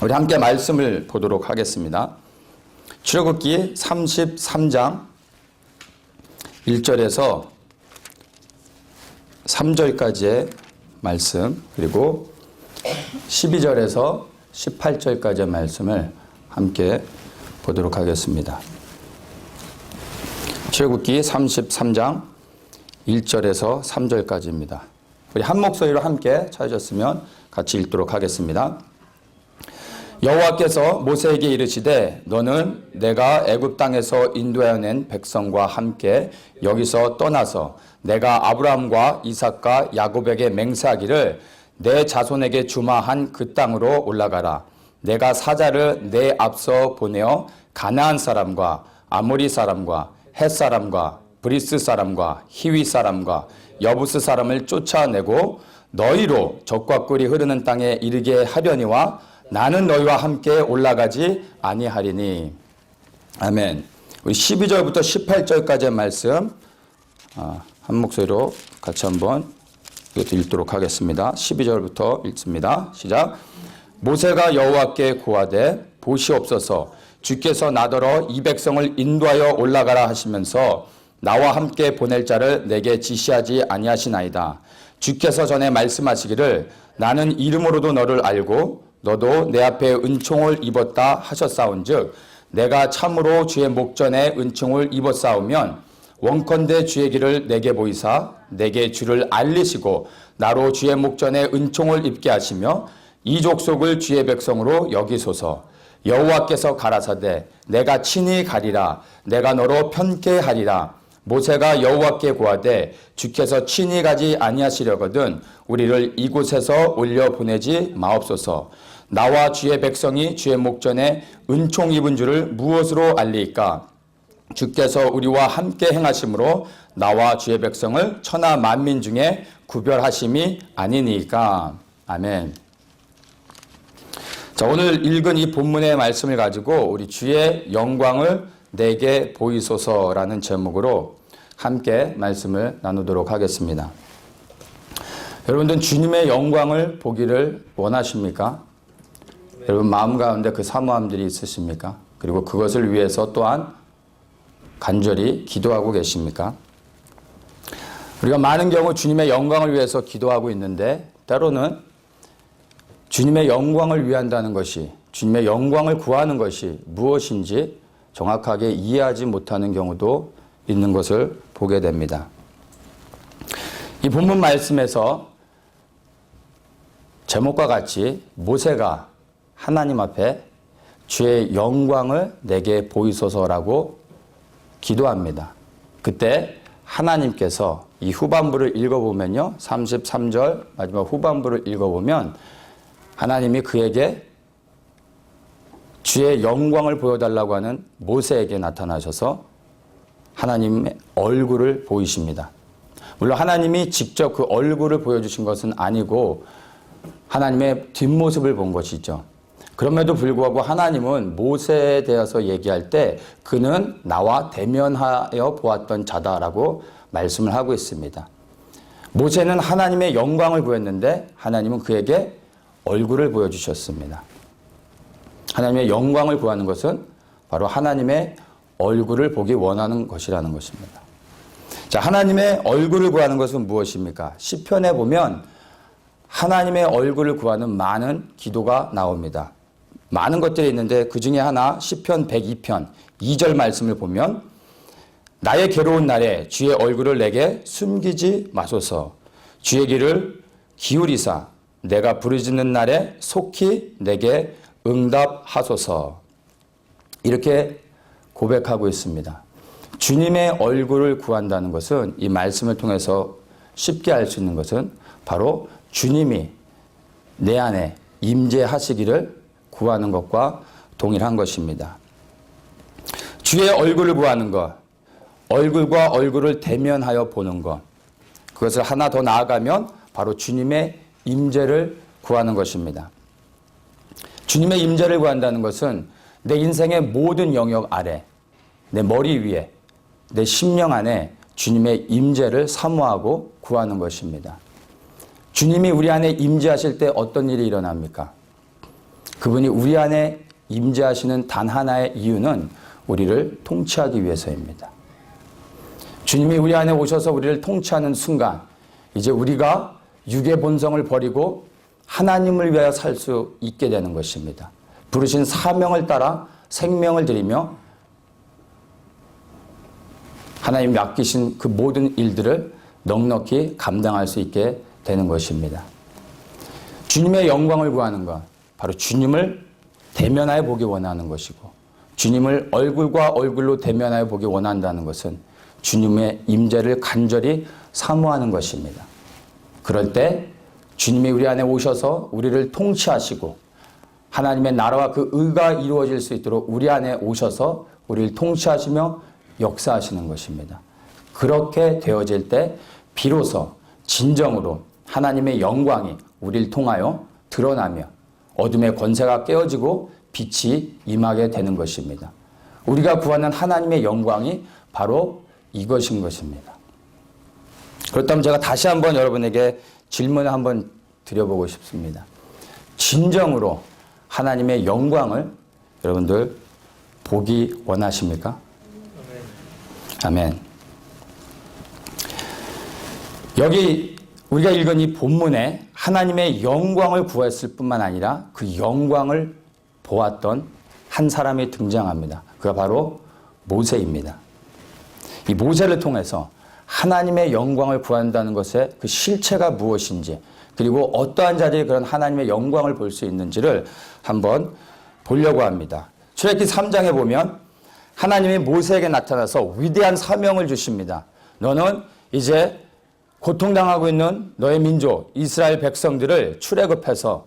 우리 함께 말씀을 보도록 하겠습니다. 출애굽기 33장 1절에서 3절까지의 말씀, 그리고 12절에서 18절까지의 말씀을 함께 보도록 하겠습니다. 출애굽기 33장 1절에서 3절까지입니다. 우리 한 목소리로 함께 찾으셨으면 같이 읽도록 하겠습니다. 여호와께서 모세에게 이르시되 너는 내가 애굽 땅에서 인도하여 낸 백성과 함께 여기서 떠나서 내가 아브라함과 이삭과 야곱에게 맹세하기를 내 자손에게 주마한 그 땅으로 올라가라. 내가 사자를 내 앞서 보내어 가나안 사람과 아모리 사람과 헷 사람과 브리스 사람과 히위 사람과 여부스 사람을 쫓아내고 너희로 적과 꿀이 흐르는 땅에 이르게 하려니와 나는 너희와 함께 올라가지 아니하리니. 아멘. 우리 12절부터 18절까지의 말씀 한 목소리로 같이 한번 읽도록 하겠습니다. 12절부터 읽습니다. 시작. 모세가 여호와께 고하되 보시옵소서 주께서 나더러 이 백성을 인도하여 올라가라 하시면서 나와 함께 보낼 자를 내게 지시하지 아니하시나이다. 주께서 전에 말씀하시기를 나는 이름으로도 너를 알고 너도 내 앞에 은총을 입었다 하셨사온즉 내가 참으로 주의 목전에 은총을 입었사오면 원컨대 주의 길을 내게 보이사 내게 주를 알리시고 나로 주의 목전에 은총을 입게 하시며 이 족속을 주의 백성으로 여기소서. 여호와께서 가라사대 내가 친히 가리라. 내가 너로 편케 하리라. 모세가 여호와께 고하되 주께서 친히 가지 아니하시려거든 우리를 이곳에서 올려 보내지 마옵소서. 나와 주의 백성이 주의 목전에 은총 입은 줄을 무엇으로 알리까? 주께서 우리와 함께 행하심으로 나와 주의 백성을 천하 만민 중에 구별하심이 아니니까. 아멘. 자, 오늘 읽은 이 본문의 말씀을 가지고 우리 주의 영광을 내게 보이소서라는 제목으로 함께 말씀을 나누도록 하겠습니다. 여러분들 주님의 영광을 보기를 원하십니까? 여러분 마음 가운데 그 사모함들이 있으십니까? 그리고 그것을 위해서 또한 간절히 기도하고 계십니까? 우리가 많은 경우 주님의 영광을 위해서 기도하고 있는데 때로는 주님의 영광을 위한다는 것이, 주님의 영광을 구하는 것이 무엇인지 정확하게 이해하지 못하는 경우도 있는 것을 보게 됩니다. 이 본문 말씀에서 제목과 같이 모세가 하나님 앞에 주의 영광을 내게 보이소서라고 기도합니다. 그때 하나님께서 이 후반부를 읽어보면요. 33절 마지막 후반부를 읽어보면 하나님이 그에게 주의 영광을 보여달라고 하는 모세에게 나타나셔서 하나님의 얼굴을 보이십니다. 물론 하나님이 직접 그 얼굴을 보여주신 것은 아니고 하나님의 뒷모습을 본 것이죠. 그럼에도 불구하고 하나님은 모세에 대해서 얘기할 때 그는 나와 대면하여 보았던 자다라고 말씀을 하고 있습니다. 모세는 하나님의 영광을 구했는데 하나님은 그에게 얼굴을 보여주셨습니다. 하나님의 영광을 구하는 것은 바로 하나님의 얼굴을 보기 원하는 것이라는 것입니다. 자, 하나님의 얼굴을 구하는 것은 무엇입니까? 시편에 보면 하나님의 얼굴을 구하는 많은 기도가 나옵니다. 많은 것들이 있는데 그 중에 하나 시편 102편 2절 말씀을 보면 나의 괴로운 날에 주의 얼굴을 내게 숨기지 마소서. 주의 귀를 기울이사 내가 부르짖는 날에 속히 내게 응답하소서. 이렇게 고백하고 있습니다. 주님의 얼굴을 구한다는 것은 이 말씀을 통해서 쉽게 알 수 있는 것은 바로 주님이 내 안에 임재하시기를 구하는 것과 동일한 것입니다. 주의 얼굴을 구하는 것, 얼굴과 얼굴을 대면하여 보는 것, 그것을 하나 더 나아가면 바로 주님의 임재를 구하는 것입니다. 주님의 임재를 구한다는 것은 내 인생의 모든 영역 아래, 내 머리 위에, 내 심령 안에 주님의 임재를 사모하고 구하는 것입니다. 주님이 우리 안에 임재하실 때 어떤 일이 일어납니까? 그분이 우리 안에 임재하시는 단 하나의 이유는 우리를 통치하기 위해서입니다. 주님이 우리 안에 오셔서 우리를 통치하는 순간 이제 우리가 육의 본성을 버리고 하나님을 위하여 살 수 있게 되는 것입니다. 부르신 사명을 따라 생명을 드리며 하나님 맡기신 그 모든 일들을 넉넉히 감당할 수 있게 되는 것입니다. 주님의 영광을 구하는 것, 바로 주님을 대면하여 보기 원하는 것이고, 주님을 얼굴과 얼굴로 대면하여 보기 원한다는 것은 주님의 임재를 간절히 사모하는 것입니다. 그럴 때 주님이 우리 안에 오셔서 우리를 통치하시고 하나님의 나라와 그 의가 이루어질 수 있도록 우리 안에 오셔서 우리를 통치하시며 역사하시는 것입니다. 그렇게 되어질 때 비로소 진정으로 하나님의 영광이 우리를 통하여 드러나며 어둠의 권세가 깨어지고 빛이 임하게 되는 것입니다. 우리가 구하는 하나님의 영광이 바로 이것인 것입니다. 그렇다면 제가 다시 한번 여러분에게 질문을 한번 드려보고 싶습니다. 진정으로 하나님의 영광을 여러분들 보기 원하십니까? 아멘. 여기 우리가 읽은 이 본문에 하나님의 영광을 구했을 뿐만 아니라 그 영광을 보았던 한 사람이 등장합니다. 그가 바로 모세입니다. 이 모세를 통해서 하나님의 영광을 구한다는 것의 그 실체가 무엇인지, 그리고 어떠한 자들이 그런 하나님의 영광을 볼 수 있는지를 한번 보려고 합니다. 출애굽기 3장에 보면 하나님이 모세에게 나타나서 위대한 사명을 주십니다. 너는 이제 고통당하고 있는 너의 민족 이스라엘 백성들을 출애굽해서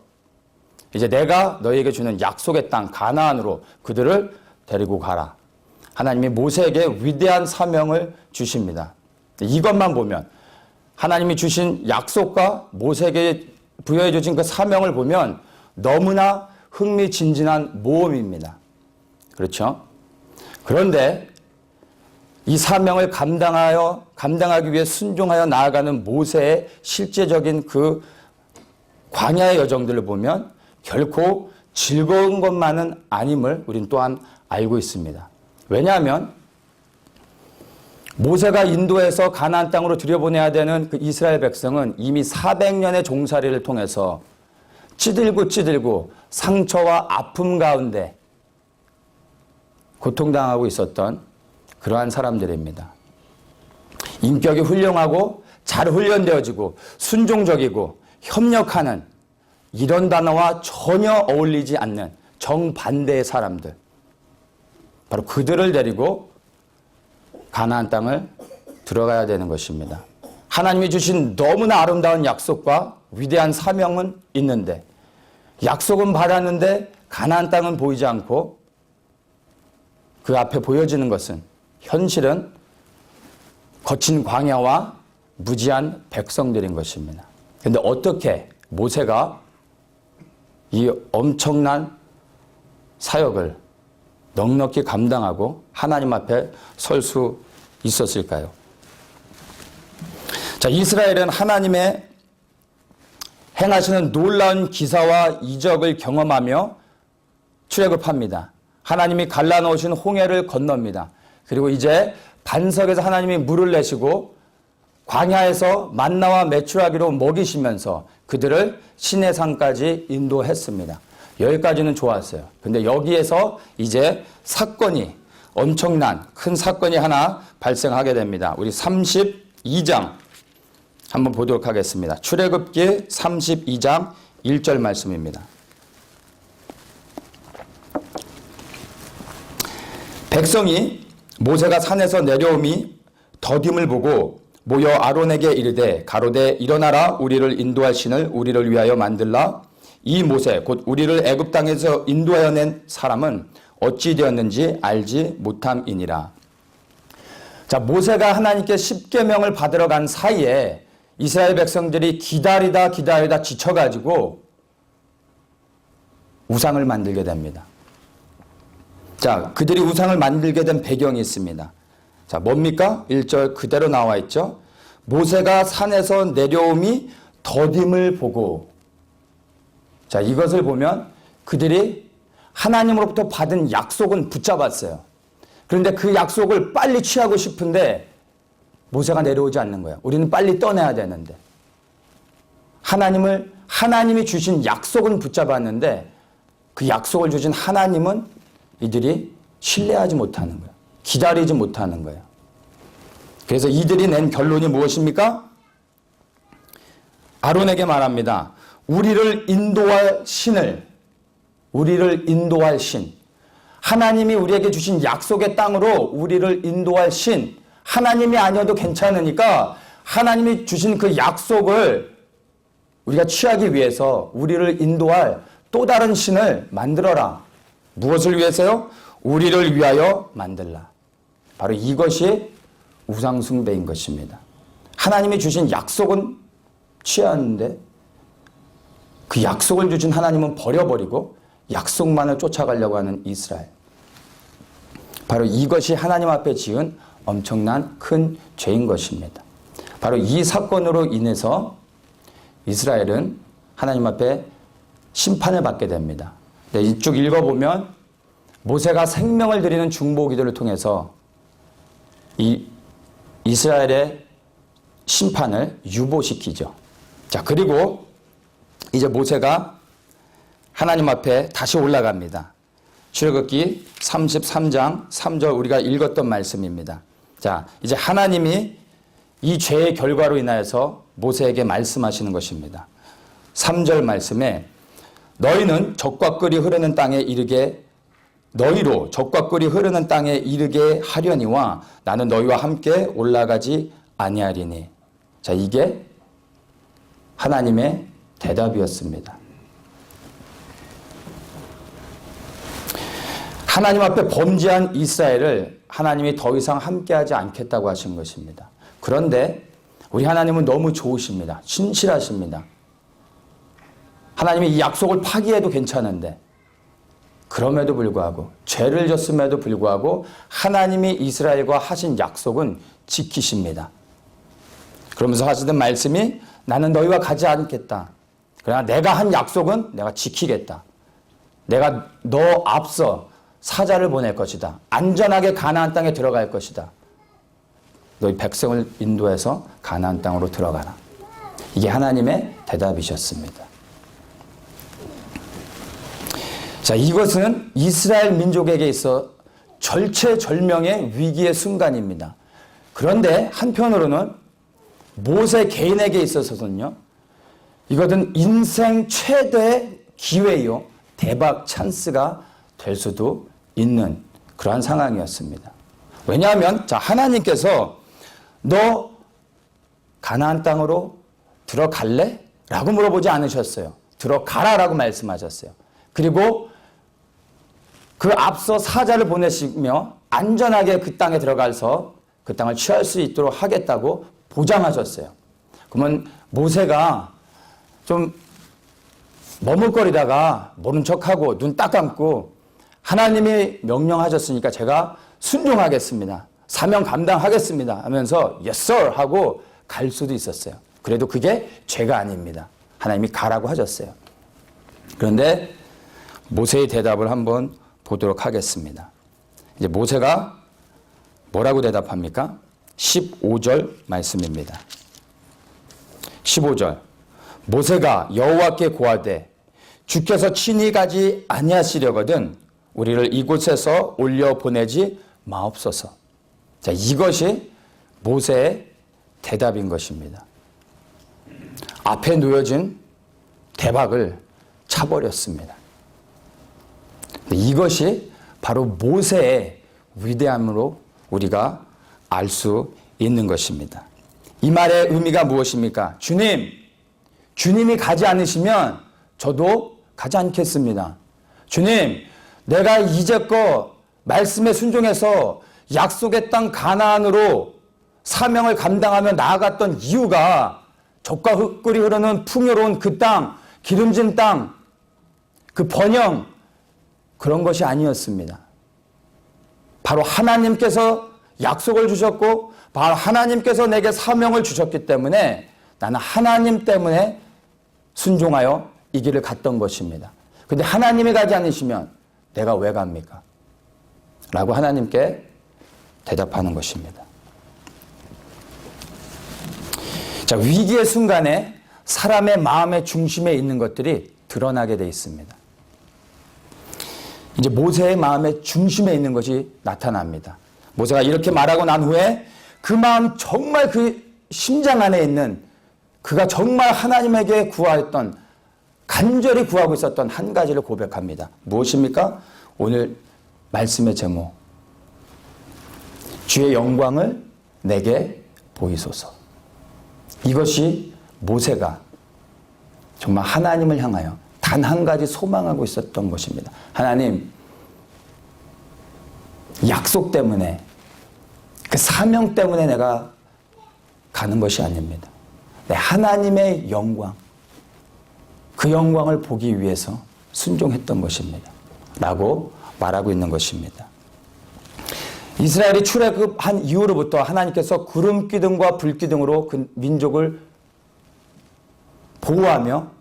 이제 내가 너희에게 주는 약속의 땅 가나안으로 그들을 데리고 가라. 하나님이 모세에게 위대한 사명을 주십니다. 이것만 보면 하나님이 주신 약속과 모세에게 부여해 주신 그 사명을 보면 너무나 흥미진진한 모험입니다. 그렇죠? 그런데 이 사명을 감당하기 위해 순종하여 나아가는 모세의 실제적인 그 광야의 여정들을 보면 결코 즐거운 것만은 아님을 우리는 또한 알고 있습니다. 왜냐하면 모세가 인도해서 가나안 땅으로 들여보내야 되는 그 이스라엘 백성은 이미 400년의 종살이를 통해서 찌들고 상처와 아픔 가운데 고통당하고 있었던 그러한 사람들입니다. 인격이 훌륭하고 잘 훈련되어지고 순종적이고 협력하는 이런 단어와 전혀 어울리지 않는 정반대의 사람들, 바로 그들을 데리고 가나안 땅을 들어가야 되는 것입니다. 하나님이 주신 너무나 아름다운 약속과 위대한 사명은 있는데, 약속은 받았는데 가나안 땅은 보이지 않고 그 앞에 보여지는 것은 현실은 거친 광야와 무지한 백성들인 것입니다. 그런데 어떻게 모세가 이 엄청난 사역을 넉넉히 감당하고 하나님 앞에 설 수 있었을까요? 자, 이스라엘은 하나님의 행하시는 놀라운 기사와 이적을 경험하며 출애굽합니다. 하나님이 갈라놓으신 홍해를 건넙니다. 그리고 이제 반석에서 하나님이 물을 내시고 광야에서 만나와 메추라기로 먹이시면서 그들을 시내산까지 인도했습니다. 여기까지는 좋았어요. 근데 여기에서 이제 사건이, 엄청난 큰 사건이 하나 발생하게 됩니다. 우리 32장 한번 보도록 하겠습니다. 출애굽기 32장 1절 말씀입니다. 백성이 모세가 산에서 내려옴이 더딤을 보고 모여 아론에게 이르되 가로되 일어나라 우리를 인도할 신을 우리를 위하여 만들라. 이 모세 곧 우리를 애굽 땅에서 인도하여 낸 사람은 어찌 되었는지 알지 못함이니라. 자, 모세가 하나님께 십계명을 받으러 간 사이에 이스라엘 백성들이 기다리다 지쳐가지고 우상을 만들게 됩니다. 자, 그들이 우상을 만들게 된 배경이 있습니다. 자, 뭡니까? 1절 그대로 나와 있죠. 모세가 산에서 내려옴이 더딤을 보고. 자, 이것을 보면 그들이 하나님으로부터 받은 약속은 붙잡았어요. 그런데 그 약속을 빨리 취하고 싶은데 모세가 내려오지 않는 거예요. 우리는 빨리 떠나야 되는데. 하나님이 주신 약속은 붙잡았는데 그 약속을 주신 하나님은 이들이 신뢰하지 못하는 거예요. 기다리지 못하는 거예요. 그래서 이들이 낸 결론이 무엇입니까? 아론에게 말합니다. 우리를 인도할 신, 하나님이 우리에게 주신 약속의 땅으로 우리를 인도할 신, 하나님이 아니어도 괜찮으니까 하나님이 주신 그 약속을 우리가 취하기 위해서 우리를 인도할 또 다른 신을 만들어라. 무엇을 위해서요? 우리를 위하여 만들라. 바로 이것이 우상숭배인 것입니다. 하나님이 주신 약속은 취하는데 그 약속을 주신 하나님은 버려버리고 약속만을 쫓아가려고 하는 이스라엘. 바로 이것이 하나님 앞에 지은 엄청난 큰 죄인 것입니다. 바로 이 사건으로 인해서 이스라엘은 하나님 앞에 심판을 받게 됩니다. 이쪽 읽어보면 모세가 생명을 드리는 중보 기도를 통해서 이 이스라엘의 심판을 유보시키죠. 자, 그리고 이제 모세가 하나님 앞에 다시 올라갑니다. 출애굽기 33장 3절 우리가 읽었던 말씀입니다. 자, 이제 하나님이 이 죄의 결과로 인하여서 모세에게 말씀하시는 것입니다. 3절 말씀에 너희로 적과 꿀이 흐르는 땅에 이르게 하려니와 나는 너희와 함께 올라가지 아니하리니. 자, 이게 하나님의 대답이었습니다. 하나님 앞에 범죄한 이스라엘을 하나님이 더 이상 함께하지 않겠다고 하신 것입니다. 그런데 우리 하나님은 너무 좋으십니다. 신실하십니다. 하나님이 이 약속을 파기해도 괜찮은데 그럼에도 불구하고 죄를 졌음에도 불구하고 하나님이 이스라엘과 하신 약속은 지키십니다. 그러면서 하시던 말씀이 나는 너희와 가지 않겠다. 그러나 내가 한 약속은 내가 지키겠다. 내가 너 앞서 사자를 보낼 것이다. 안전하게 가나안 땅에 들어갈 것이다. 너희 백성을 인도해서 가나안 땅으로 들어가라. 이게 하나님의 대답이셨습니다. 자, 이것은 이스라엘 민족에게 있어 절체절명의 위기의 순간입니다. 그런데 한편으로는 모세 개인에게 있어서는요, 이것은 인생 최대 기회요, 대박 찬스가 될 수도 있는 그러한 상황이었습니다. 왜냐하면 자, 하나님께서 너 가나안 땅으로 들어갈래? 라고 물어보지 않으셨어요. 들어가라라고 말씀하셨어요. 그리고 그 앞서 사자를 보내시며 안전하게 그 땅에 들어가서 그 땅을 취할 수 있도록 하겠다고 보장하셨어요. 그러면 모세가 좀 머뭇거리다가 모른 척하고 눈 딱 감고 하나님이 명령하셨으니까 제가 순종하겠습니다. 사명 감당하겠습니다 하면서 yes sir 하고 갈 수도 있었어요. 그래도 그게 죄가 아닙니다. 하나님이 가라고 하셨어요. 그런데 모세의 대답을 한번 보도록 하겠습니다. 이제 모세가 뭐라고 대답합니까? 15절 말씀입니다. 15절 모세가 여호와께 고하되 주께서 친히 가지 아니하시려거든 우리를 이곳에서 올려 보내지 마옵소서. 자, 이것이 모세의 대답인 것입니다. 앞에 놓여진 대박을 차버렸습니다. 이것이 바로 모세의 위대함으로 우리가 알 수 있는 것입니다. 이 말의 의미가 무엇입니까? 주님이 가지 않으시면 저도 가지 않겠습니다. 주님, 내가 이제껏 말씀에 순종해서 약속의 땅 가나안으로 사명을 감당하며 나아갔던 이유가 젖과 흙꿀이 흐르는 풍요로운 그 땅, 기름진 땅, 그 번영, 그런 것이 아니었습니다. 바로 하나님께서 약속을 주셨고 바로 하나님께서 내게 사명을 주셨기 때문에 나는 하나님 때문에 순종하여 이 길을 갔던 것입니다. 근데 하나님이 가지 않으시면 내가 왜 갑니까? 라고 하나님께 대답하는 것입니다. 자, 위기의 순간에 사람의 마음의 중심에 있는 것들이 드러나게 되어 있습니다. 이제 모세의 마음의 중심에 있는 것이 나타납니다. 모세가 이렇게 말하고 난 후에 그 마음 정말 그 심장 안에 있는 그가 정말 하나님에게 구하였던 간절히 구하고 있었던 한 가지를 고백합니다. 무엇입니까? 오늘 말씀의 제목. 주의 영광을 내게 보이소서. 이것이 모세가 정말 하나님을 향하여 단 한 가지 소망하고 있었던 것입니다. 하나님, 약속 때문에 그 사명 때문에 내가 가는 것이 아닙니다. 하나님의 영광, 그 영광을 보기 위해서 순종했던 것입니다. 라고 말하고 있는 것입니다. 이스라엘이 출애굽한 이후로부터 하나님께서 구름 기둥과 불 기둥으로 그 민족을 보호하며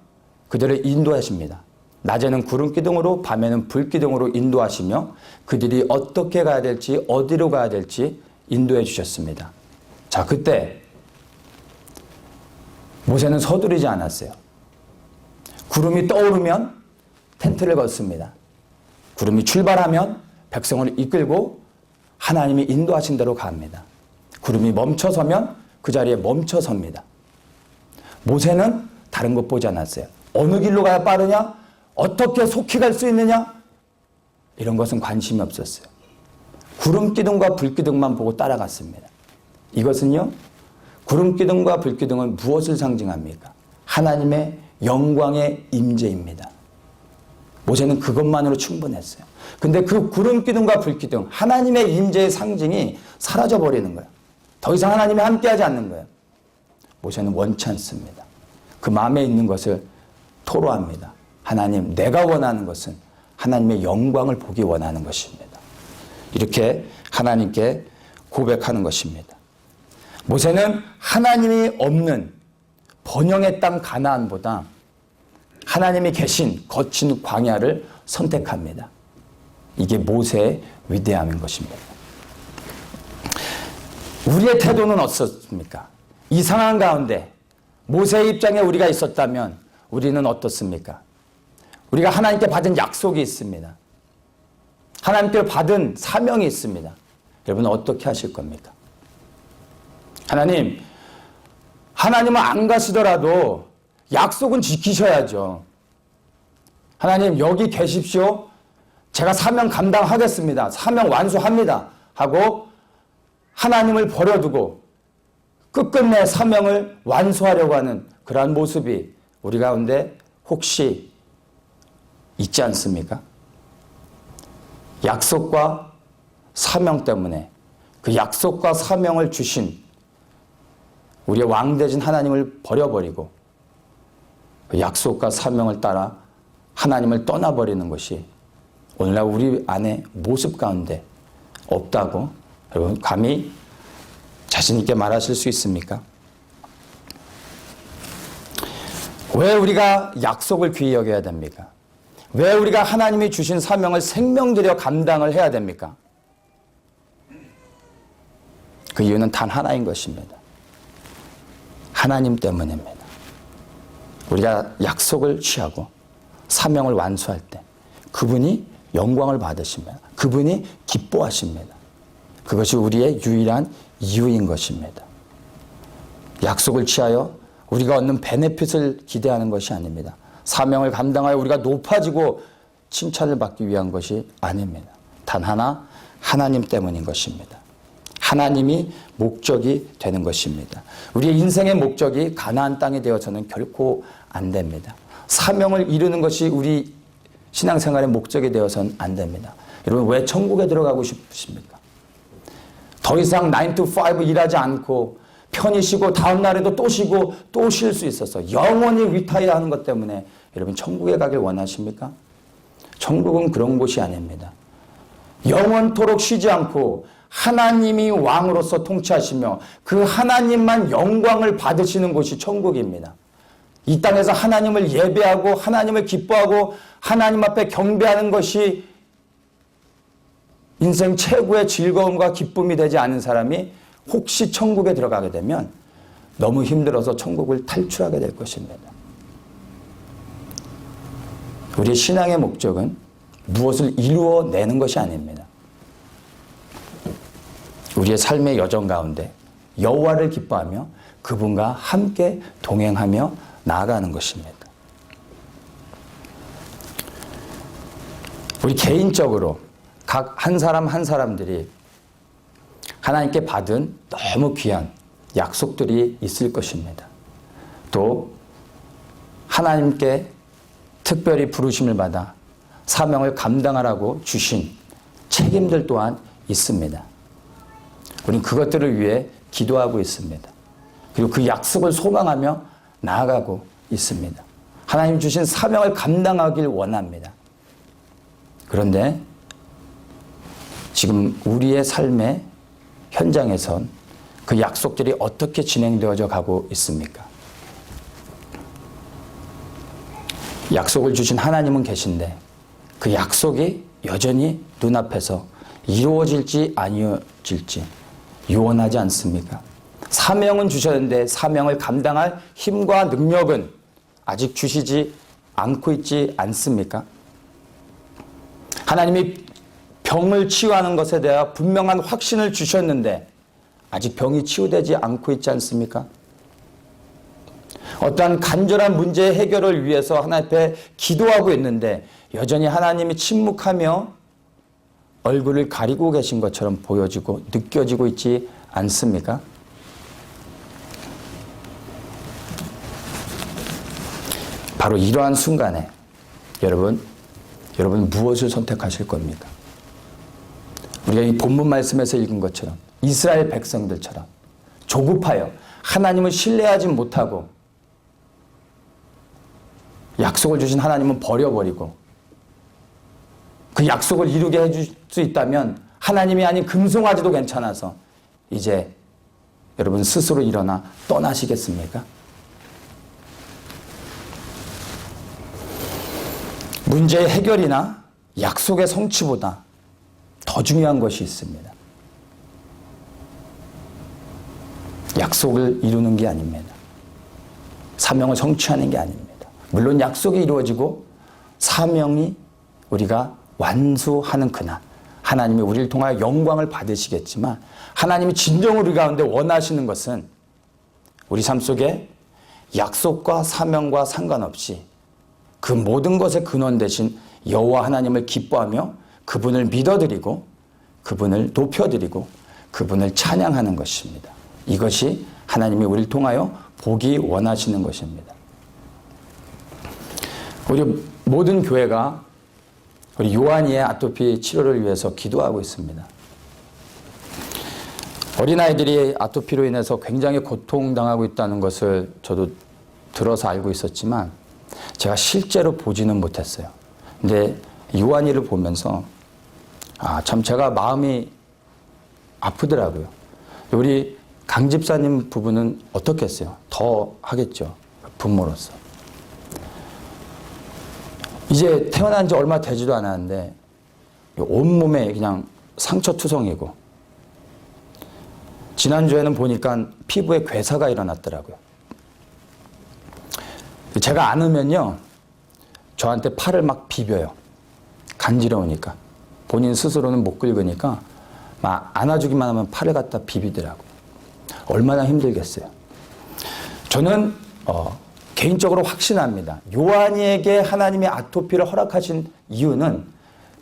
그들을 인도하십니다. 낮에는 구름 기둥으로 밤에는 불 기둥으로 인도하시며 그들이 어떻게 가야 될지 어디로 가야 될지 인도해 주셨습니다. 자, 그때 모세는 서두르지 않았어요. 구름이 떠오르면 텐트를 걷습니다. 구름이 출발하면 백성을 이끌고 하나님이 인도하신 대로 갑니다. 구름이 멈춰서면 그 자리에 멈춰섭니다. 모세는 다른 것 보지 않았어요. 어느 길로 가야 빠르냐? 어떻게 속히 갈 수 있느냐? 이런 것은 관심이 없었어요. 구름 기둥과 불 기둥만 보고 따라갔습니다. 이것은요, 구름 기둥과 불 기둥은 무엇을 상징합니까? 하나님의 영광의 임재입니다. 모세는 그것만으로 충분했어요. 근데 그 구름 기둥과 불 기둥, 하나님의 임재의 상징이 사라져 버리는 거예요. 더 이상 하나님이 함께하지 않는 거예요. 모세는 원치 않습니다. 그 마음에 있는 것을 토로합니다. 하나님, 내가 원하는 것은 하나님의 영광을 보기 원하는 것입니다. 이렇게 하나님께 고백하는 것입니다. 모세는 하나님이 없는 번영의 땅 가나안보다 하나님이 계신 거친 광야를 선택합니다. 이게 모세의 위대함인 것입니다. 우리의 태도는 어떻습니까? 이 상황 가운데 모세의 입장에 우리가 있었다면 우리는 어떻습니까? 우리가 하나님께 받은 약속이 있습니다. 하나님께 받은 사명이 있습니다. 여러분 어떻게 하실 겁니까? 하나님은 안 가시더라도 약속은 지키셔야죠. 하나님 여기 계십시오. 제가 사명 감당하겠습니다. 사명 완수합니다. 하고 하나님을 버려두고 끝끝내 사명을 완수하려고 하는 그러한 모습이 우리 가운데 혹시 있지 않습니까? 약속과 사명 때문에 그 약속과 사명을 주신 우리의 왕되신 하나님을 버려버리고 그 약속과 사명을 따라 하나님을 떠나버리는 것이 오늘날 우리 안에 모습 가운데 없다고 여러분 감히 자신 있게 말하실 수 있습니까? 왜 우리가 약속을 귀히 여겨야 됩니까? 왜 우리가 하나님이 주신 사명을 생명 들여 감당을 해야 됩니까? 그 이유는 단 하나인 것입니다. 하나님 때문입니다. 우리가 약속을 취하고 사명을 완수할 때 그분이 영광을 받으십니다. 그분이 기뻐하십니다. 그것이 우리의 유일한 이유인 것입니다. 약속을 취하여 우리가 얻는 베네핏을 기대하는 것이 아닙니다. 사명을 감당하여 우리가 높아지고 칭찬을 받기 위한 것이 아닙니다. 단 하나, 하나님 때문인 것입니다. 하나님이 목적이 되는 것입니다. 우리의 인생의 목적이 가나안 땅이 되어서는 결코 안 됩니다. 사명을 이루는 것이 우리 신앙생활의 목적이 되어서는 안 됩니다. 여러분 왜 천국에 들어가고 싶으십니까? 더 이상 9 to 5 일하지 않고 편히 쉬고 다음 날에도 또 쉬고 또 쉴 수 있어서 영원히 리타이어 하는 것 때문에 여러분 천국에 가길 원하십니까? 천국은 그런 곳이 아닙니다. 영원토록 쉬지 않고 하나님이 왕으로서 통치하시며 그 하나님만 영광을 받으시는 곳이 천국입니다. 이 땅에서 하나님을 예배하고 하나님을 기뻐하고 하나님 앞에 경배하는 것이 인생 최고의 즐거움과 기쁨이 되지 않은 사람이 혹시 천국에 들어가게 되면 너무 힘들어서 천국을 탈출하게 될 것입니다. 우리의 신앙의 목적은 무엇을 이루어내는 것이 아닙니다. 우리의 삶의 여정 가운데 여호와를 기뻐하며 그분과 함께 동행하며 나아가는 것입니다. 우리 개인적으로 각 한 사람 한 사람들이 하나님께 받은 너무 귀한 약속들이 있을 것입니다. 또 하나님께 특별히 부르심을 받아 사명을 감당하라고 주신 책임들 또한 있습니다. 우리는 그것들을 위해 기도하고 있습니다. 그리고 그 약속을 소망하며 나아가고 있습니다. 하나님 주신 사명을 감당하길 원합니다. 그런데 지금 우리의 삶의 현장에선 그 약속들이 어떻게 진행되어져 가고 있습니까? 약속을 주신 하나님은 계신데 그 약속이 여전히 눈앞에서 이루어질지 아니어질지 유언하지 않습니까? 사명은 주셨는데 사명을 감당할 힘과 능력은 아직 주시지 않고 있지 않습니까? 하나님이 병을 치유하는 것에 대해 분명한 확신을 주셨는데 아직 병이 치유되지 않고 있지 않습니까? 어떠한 간절한 문제의 해결을 위해서 하나님 앞에 기도하고 있는데 여전히 하나님이 침묵하며 얼굴을 가리고 계신 것처럼 보여지고 느껴지고 있지 않습니까? 바로 이러한 순간에 여러분 무엇을 선택하실 겁니까? 우리가 이 본문 말씀에서 읽은 것처럼 이스라엘 백성들처럼 조급하여 하나님을 신뢰하지 못하고 약속을 주신 하나님은 버려버리고 그 약속을 이루게 해줄 수 있다면 하나님이 아닌 금송아지도 괜찮아서 이제 여러분 스스로 일어나 떠나시겠습니까? 문제의 해결이나 약속의 성취보다 더 중요한 것이 있습니다. 약속을 이루는 게 아닙니다. 사명을 성취하는 게 아닙니다. 물론 약속이 이루어지고 사명이 우리가 완수하는 그날 하나님이 우리를 통하여 영광을 받으시겠지만 하나님이 진정으로 우리 가운데 원하시는 것은 우리 삶 속에 약속과 사명과 상관없이 그 모든 것의 근원 되신 여호와 하나님을 기뻐하며 그분을 믿어드리고 그분을 높여드리고 그분을 찬양하는 것입니다. 이것이 하나님이 우리를 통하여 보기 원하시는 것입니다. 우리 모든 교회가 우리 요한이의 아토피 치료를 위해서 기도하고 있습니다. 어린아이들이 아토피로 인해서 굉장히 고통당하고 있다는 것을 저도 들어서 알고 있었지만 제가 실제로 보지는 못했어요. 근데 요한이를 보면서 참 제가 마음이 아프더라고요. 우리 강 집사님 부부는 어떻겠어요? 더 하겠죠. 부모로서. 이제 태어난 지 얼마 되지도 않았는데 온몸에 그냥 상처투성이고 지난주에는 보니까 피부에 괴사가 일어났더라고요. 제가 안으면요 저한테 팔을 막 비벼요. 간지러우니까. 본인 스스로는 못 긁으니까 막 안아주기만 하면 팔을 갖다 비비더라고요. 얼마나 힘들겠어요. 저는 개인적으로 확신합니다. 요한이에게 하나님의 아토피를 허락하신 이유는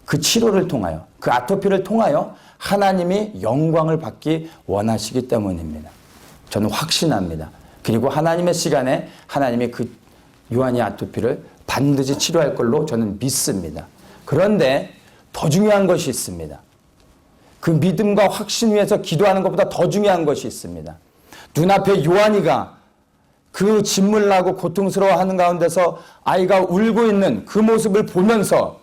그 치료를 통하여 그 아토피를 통하여 하나님이 영광을 받기 원하시기 때문입니다. 저는 확신합니다. 그리고 하나님의 시간에 하나님이 그 요한이 아토피를 반드시 치료할 걸로 저는 믿습니다. 그런데 더 중요한 것이 있습니다. 그 믿음과 확신 위에서 기도하는 것보다 더 중요한 것이 있습니다. 눈앞에 요한이가 그 진물 나고 고통스러워하는 가운데서 아이가 울고 있는 그 모습을 보면서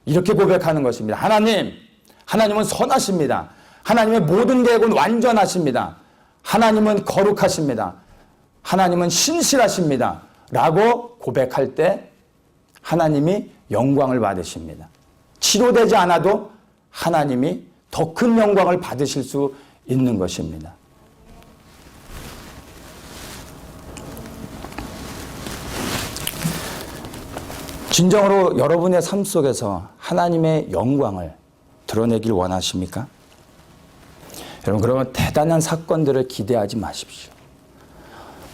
이렇게 고백하는 것입니다. 하나님은 선하십니다. 하나님의 모든 계획은 완전하십니다. 하나님은 거룩하십니다. 하나님은 신실하십니다. 라고 고백할 때 하나님이 영광을 받으십니다. 치료되지 않아도 하나님이 더 큰 영광을 받으실 수 있는 것입니다. 진정으로 여러분의 삶 속에서 하나님의 영광을 드러내길 원하십니까? 여러분, 그러면 대단한 사건들을 기대하지 마십시오.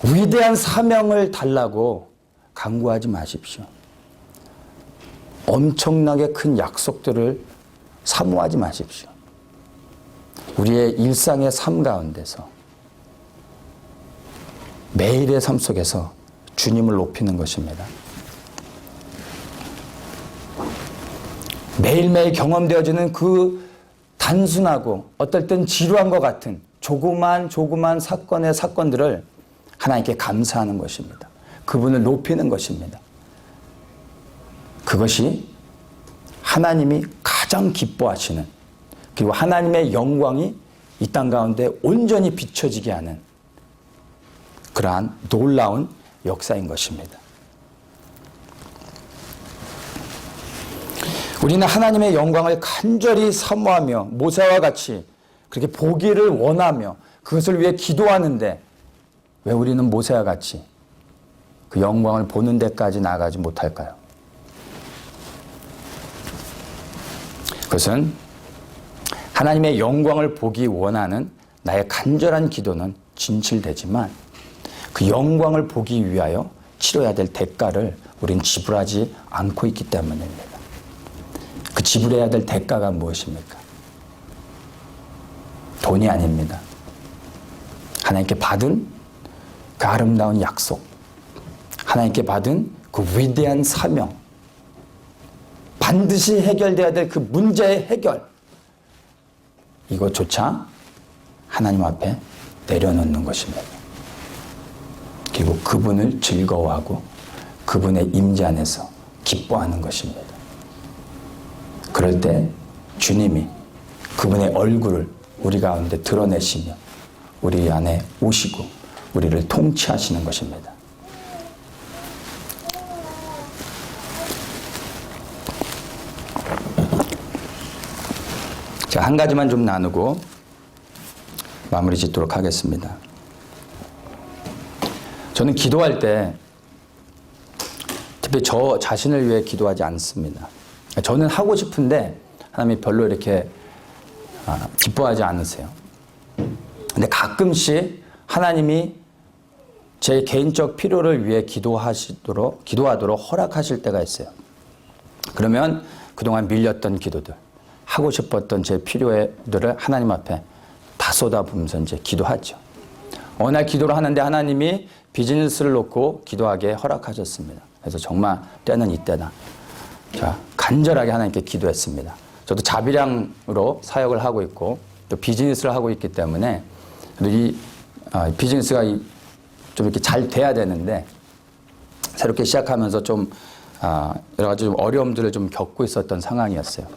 위대한 사명을 달라고 강구하지 마십시오. 엄청나게 큰 약속들을 사모하지 마십시오. 우리의 일상의 삶 가운데서 매일의 삶 속에서 주님을 높이는 것입니다. 매일매일 경험되어지는 그 단순하고 어떨 땐 지루한 것 같은 조그만 사건들을 하나님께 감사하는 것입니다. 그분을 높이는 것입니다. 그것이 하나님이 가장 기뻐하시는, 그리고 하나님의 영광이 이 땅 가운데 온전히 비춰지게 하는 그러한 놀라운 역사인 것입니다. 우리는 하나님의 영광을 간절히 사모하며 모세와 같이 그렇게 보기를 원하며 그것을 위해 기도하는데, 왜 우리는 모세와 같이 그 영광을 보는 데까지 나아가지 못할까요? 그것은 하나님의 영광을 보기 원하는 나의 간절한 기도는 진실되지만 그 영광을 보기 위하여 치러야 될 대가를 우린 지불하지 않고 있기 때문입니다. 그 지불해야 될 대가가 무엇입니까? 돈이 아닙니다. 하나님께 받은 그 아름다운 약속, 하나님께 받은 그 위대한 사명, 반드시 해결돼야 될 그 문제의 해결, 이것조차 하나님 앞에 내려놓는 것입니다. 그리고 그분을 즐거워하고 그분의 임재 안에서 기뻐하는 것입니다. 그럴 때 주님이 그분의 얼굴을 우리 가운데 드러내시며 우리 안에 오시고 우리를 통치하시는 것입니다. 자, 한 가지만 좀 나누고 마무리 짓도록 하겠습니다. 저는 기도할 때 특히 저 자신을 위해 기도하지 않습니다. 저는 하고 싶은데 하나님이 별로 이렇게 기뻐하지 않으세요. 근데 가끔씩 하나님이 제 개인적 필요를 위해 기도하도록 허락하실 때가 있어요. 그러면 그동안 밀렸던 기도들, 하고 싶었던 제 필요들을 하나님 앞에 다 쏟아부으면서 이제 기도하죠. 어느 날 기도를 하는데 하나님이 비즈니스를 놓고 기도하게 허락하셨습니다. 그래서 정말 때는 이때다. 자, 간절하게 하나님께 기도했습니다. 저도 자비량으로 사역을 하고 있고 또 비즈니스를 하고 있기 때문에 이 비즈니스가 좀 이렇게 잘 돼야 되는데 새롭게 시작하면서 좀 여러 가지 좀 어려움들을 좀 겪고 있었던 상황이었어요.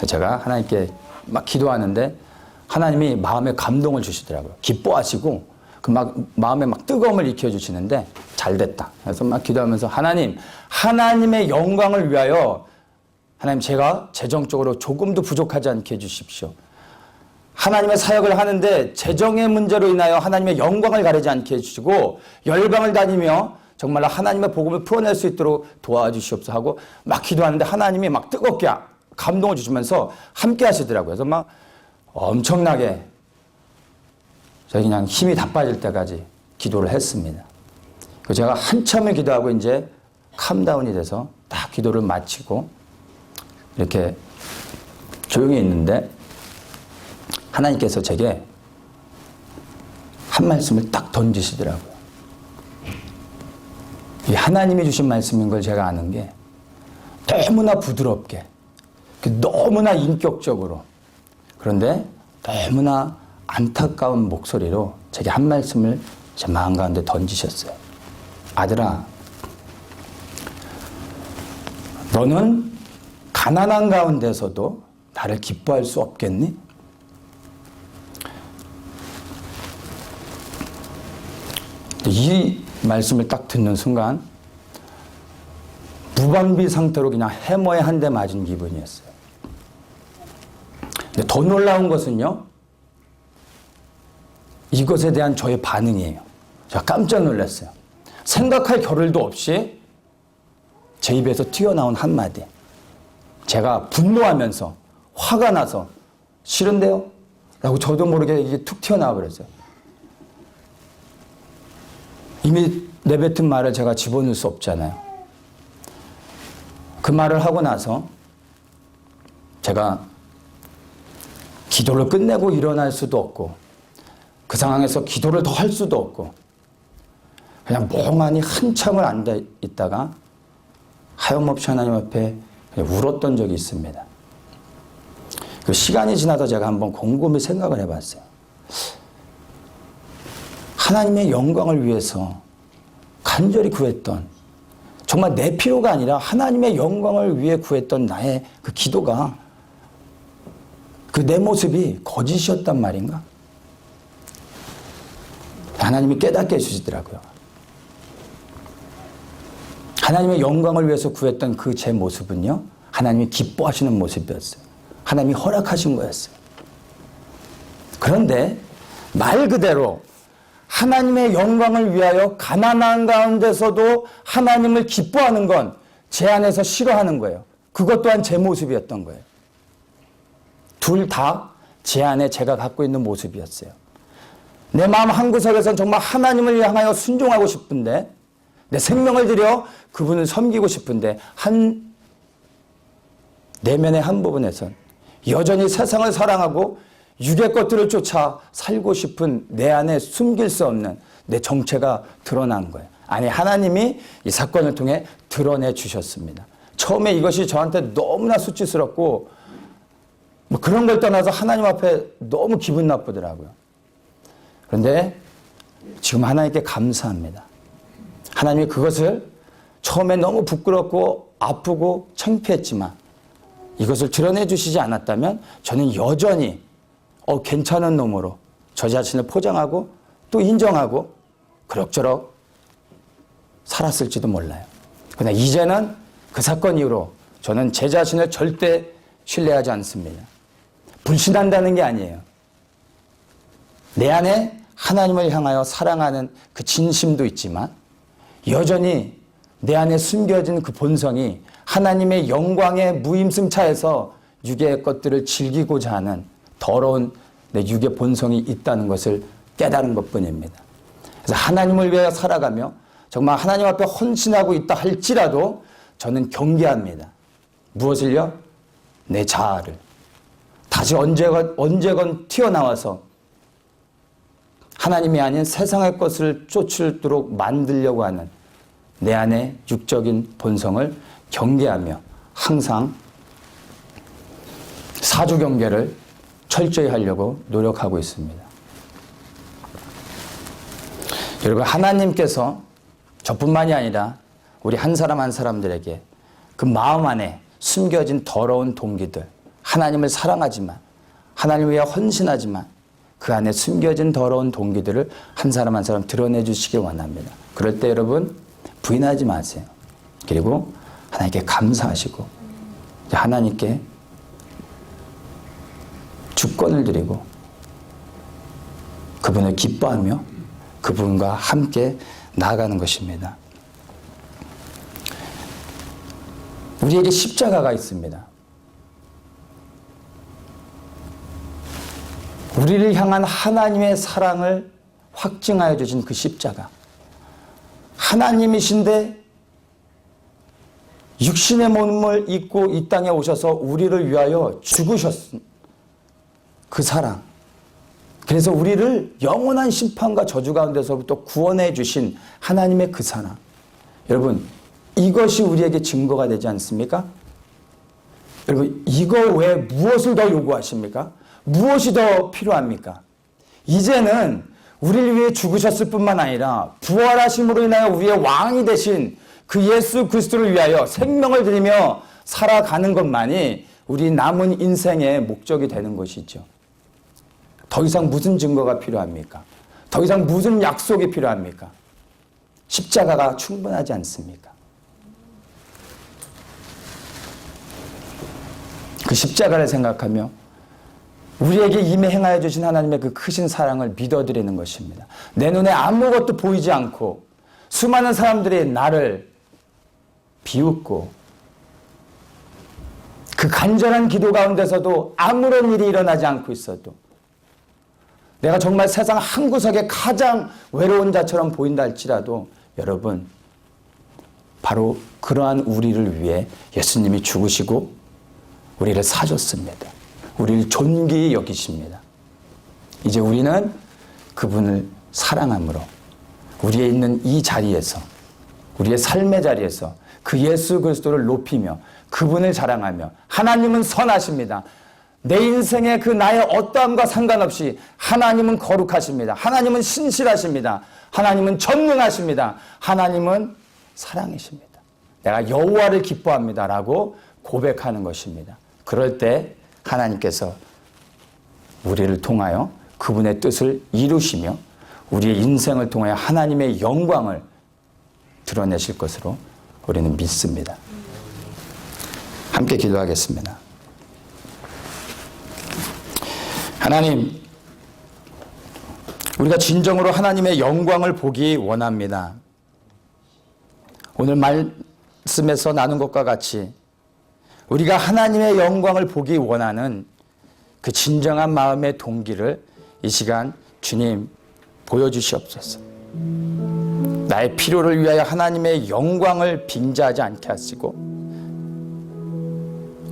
제가 하나님께 막 기도하는데 하나님이 마음에 감동을 주시더라고요. 기뻐하시고 그 막 마음에 막 뜨거움을 일으켜주시는데 잘 됐다. 그래서 막 기도하면서 하나님의 영광을 위하여 하나님, 제가 재정적으로 조금도 부족하지 않게 해주십시오. 하나님의 사역을 하는데 재정의 문제로 인하여 하나님의 영광을 가리지 않게 해주시고 열방을 다니며 정말로 하나님의 복음을 풀어낼 수 있도록 도와주시옵소서 하고 막 기도하는데 하나님이 막 뜨겁게 감동을 주시면서 함께 하시더라고요. 그래서 막 엄청나게 저희 그냥 힘이 다 빠질 때까지 기도를 했습니다. 제가 한참을 기도하고 이제 캄다운이 돼서 딱 기도를 마치고 이렇게 조용히 있는데 하나님께서 제게 한 말씀을 딱 던지시더라고요. 이 하나님이 주신 말씀인 걸 제가 아는 게 너무나 부드럽게, 너무나 인격적으로, 그런데 너무나 안타까운 목소리로 제게 한 말씀을 제 마음 가운데 던지셨어요. 아들아, 너는 가난한 가운데서도 나를 기뻐할 수 없겠니? 이 말씀을 딱 듣는 순간 무방비 상태로 그냥 해머에 한 대 맞은 기분이었어요. 근데 더 놀라운 것은요, 이것에 대한 저의 반응이에요. 제가 깜짝 놀랐어요. 생각할 겨를도 없이 제 입에서 튀어나온 한마디. 제가 분노하면서 화가 나서 싫은데요? 라고 저도 모르게 이게 툭 튀어나와 버렸어요. 이미 내뱉은 말을 제가 집어넣을 수 없잖아요. 그 말을 하고 나서 제가 기도를 끝내고 일어날 수도 없고 그 상황에서 기도를 더 할 수도 없고 그냥 멍하니 한참을 앉아 있다가 하염없이 하나님 앞에 울었던 적이 있습니다. 그 시간이 지나서 제가 한번 곰곰이 생각을 해봤어요. 하나님의 영광을 위해서 간절히 구했던, 정말 내 필요가 아니라 하나님의 영광을 위해 구했던 나의 그 기도가, 그 내 모습이 거짓이었단 말인가? 하나님이 깨닫게 해주시더라고요. 하나님의 영광을 위해서 구했던 그 제 모습은요, 하나님이 기뻐하시는 모습이었어요. 하나님이 허락하신 거였어요. 그런데 말 그대로 하나님의 영광을 위하여 가난한 가운데서도 하나님을 기뻐하는 건 제 안에서 싫어하는 거예요. 그것 또한 제 모습이었던 거예요. 둘 다 제 안에 제가 갖고 있는 모습이었어요. 내 마음 한구석에선 정말 하나님을 향하여 순종하고 싶은데, 내 생명을 들여 그분을 섬기고 싶은데, 내면의 한 부분에선 여전히 세상을 사랑하고 육의 것들을 쫓아 살고 싶은 내 안에 숨길 수 없는 내 정체가 드러난 거예요. 아니, 하나님이 이 사건을 통해 드러내 주셨습니다. 처음에 이것이 저한테 너무나 수치스럽고 뭐 그런 걸 떠나서 하나님 앞에 너무 기분 나쁘더라고요. 그런데 지금 하나님께 감사합니다. 하나님이 그것을 처음에 너무 부끄럽고 아프고 창피했지만 이것을 드러내 주시지 않았다면 저는 여전히 괜찮은 놈으로 저 자신을 포장하고 또 인정하고 그럭저럭 살았을지도 몰라요. 그러나 이제는 그 사건 이후로 저는 제 자신을 절대 신뢰하지 않습니다. 불신한다는 게 아니에요. 내 안에 하나님을 향하여 사랑하는 그 진심도 있지만 여전히 내 안에 숨겨진 그 본성이 하나님의 영광의 무임승차에서 육의 것들을 즐기고자 하는 더러운 내 육의 본성이 있다는 것을 깨달은 것뿐입니다. 그래서 하나님을 위하여 살아가며 정말 하나님 앞에 헌신하고 있다 할지라도 저는 경계합니다. 무엇을요? 내 자아를. 다시 언제건 튀어나와서 하나님이 아닌 세상의 것을 쫓도록 만들려고 하는 내 안의 육적인 본성을 경계하며 항상 사주 경계를 철저히 하려고 노력하고 있습니다. 여러분, 하나님께서 저뿐만이 아니라 우리 한 사람 한 사람들에게 그 마음 안에 숨겨진 더러운 동기들, 하나님을 사랑하지만 하나님을 위해 헌신하지만 그 안에 숨겨진 더러운 동기들을 한 사람 한 사람 드러내 주시길 원합니다. 그럴 때 여러분 부인하지 마세요. 그리고 하나님께 감사하시고 하나님께 주권을 드리고 그분을 기뻐하며 그분과 함께 나아가는 것입니다. 우리에게 십자가가 있습니다. 우리를 향한 하나님의 사랑을 확증하여 주신 그 십자가. 하나님이신데 육신의 몸을 입고 이 땅에 오셔서 우리를 위하여 죽으셨습니다. 그 사랑. 그래서 우리를 영원한 심판과 저주 가운데서부터 구원해 주신 하나님의 그 사랑. 여러분, 이것이 우리에게 증거가 되지 않습니까? 여러분, 이거 외에 무엇을 더 요구하십니까? 무엇이 더 필요합니까? 이제는 우리를 위해 죽으셨을 뿐만 아니라 부활하심으로 인하여 우리의 왕이 되신 그 예수 그리스도를 위하여 생명을 드리며 살아가는 것만이 우리 남은 인생의 목적이 되는 것이죠. 더 이상 무슨 증거가 필요합니까? 더 이상 무슨 약속이 필요합니까? 십자가가 충분하지 않습니까? 그 십자가를 생각하며 우리에게 이미 행하여 주신 하나님의 그 크신 사랑을 믿어드리는 것입니다. 내 눈에 아무것도 보이지 않고 수많은 사람들이 나를 비웃고 그 간절한 기도 가운데서도 아무런 일이 일어나지 않고 있어도 내가 정말 세상 한 구석에 가장 외로운 자처럼 보인다 할지라도 여러분, 바로 그러한 우리를 위해 예수님이 죽으시고 우리를 사줬습니다. 우리를 존귀히 여기십니다. 이제 우리는 그분을 사랑함으로 우리의 있는 이 자리에서, 우리의 삶의 자리에서 그 예수 그리스도를 높이며 그분을 자랑하며, 하나님은 선하십니다. 내 인생의 그 나의 어떠함과 상관없이 하나님은 거룩하십니다. 하나님은 신실하십니다. 하나님은 전능하십니다. 하나님은 사랑이십니다. 내가 여호와를 기뻐합니다 라고 고백하는 것입니다. 그럴 때 하나님께서 우리를 통하여 그분의 뜻을 이루시며 우리의 인생을 통하여 하나님의 영광을 드러내실 것으로 우리는 믿습니다. 함께 기도하겠습니다. 하나님, 우리가 진정으로 하나님의 영광을 보기 원합니다. 오늘 말씀에서 나눈 것과 같이 우리가 하나님의 영광을 보기 원하는 그 진정한 마음의 동기를 이 시간 주님 보여주시옵소서. 나의 필요를 위하여 하나님의 영광을 빙자하지 않게 하시고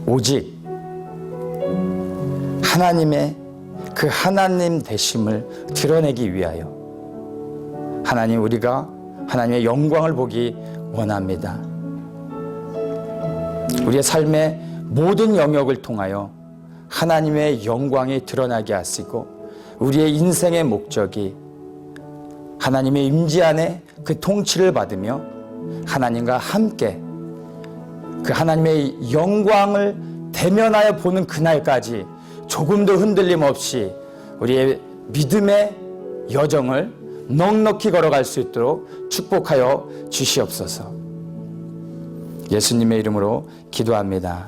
오직 하나님의 그 하나님 되심을 드러내기 위하여 하나님, 우리가 하나님의 영광을 보기 원합니다. 우리의 삶의 모든 영역을 통하여 하나님의 영광이 드러나게 하시고 우리의 인생의 목적이 하나님의 임재 안에 그 통치를 받으며 하나님과 함께 그 하나님의 영광을 대면하여 보는 그날까지 조금도 흔들림 없이 우리의 믿음의 여정을 넉넉히 걸어갈 수 있도록 축복하여 주시옵소서. 예수님의 이름으로 기도합니다.